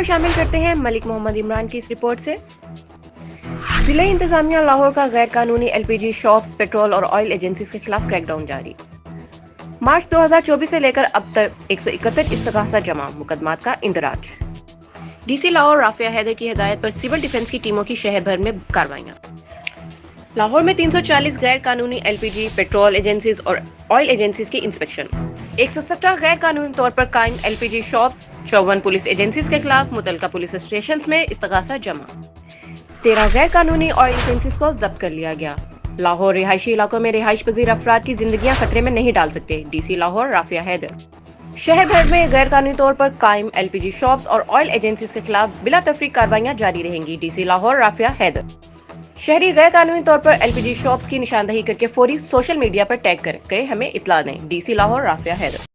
پر شامل کرتے ہیں ملک محمد عمران کی اس رپورٹ سے۔ ضلع انتظامیہ لاہور کا غیر قانونی ایل پی جی شاپس، پیٹرول اور آئل ایجنسیز کے خلاف کریک ڈاؤن جاری۔ مارچ 2024 سے لے کر اب تک 171 استغاثہ جمع، مقدمات کا اندراج۔ ڈی سی لاہور رافعہ حیدر کی ہدایت پر سول ڈیفنس کی ٹیموں کی شہر بھر میں کاروائیاں۔ لاہور میں 340 غیر قانونی ایل پی جی، پیٹرول ایجنسیز اور آئل ایجنسیز کی انسپیکشن۔ 117 غیر قانونی طور پر قائم ایل پی جی شاپس، 54 پولیس ایجنسیز کے خلاف متعلقہ پولیس اسٹیشنز میں استغاثہ جمع۔ 13 غیر قانونی آئل ایجنسیز کو ضبط کر لیا گیا۔ لاہور رہائشی علاقوں میں رہائش پذیر افراد کی زندگیاں خطرے میں نہیں ڈال سکتے، ڈی سی لاہور رافعہ حیدر۔ شہر بھر میں غیر قانونی طور پر قائم ایل پی جی شاپس اور آئل ایجنسیز کے خلاف بلا تفریق کاروائیاں جاری رہیں گی، ڈی سی لاہور رافعہ حیدر۔ شہری غیر قانونی طور پر ایل پی جی شاپس کی نشاندہی کر کے فوری سوشل میڈیا پر ٹیگ کر کے ہمیں اطلاع دیں، ڈی سی لاہور رافعہ حیدر۔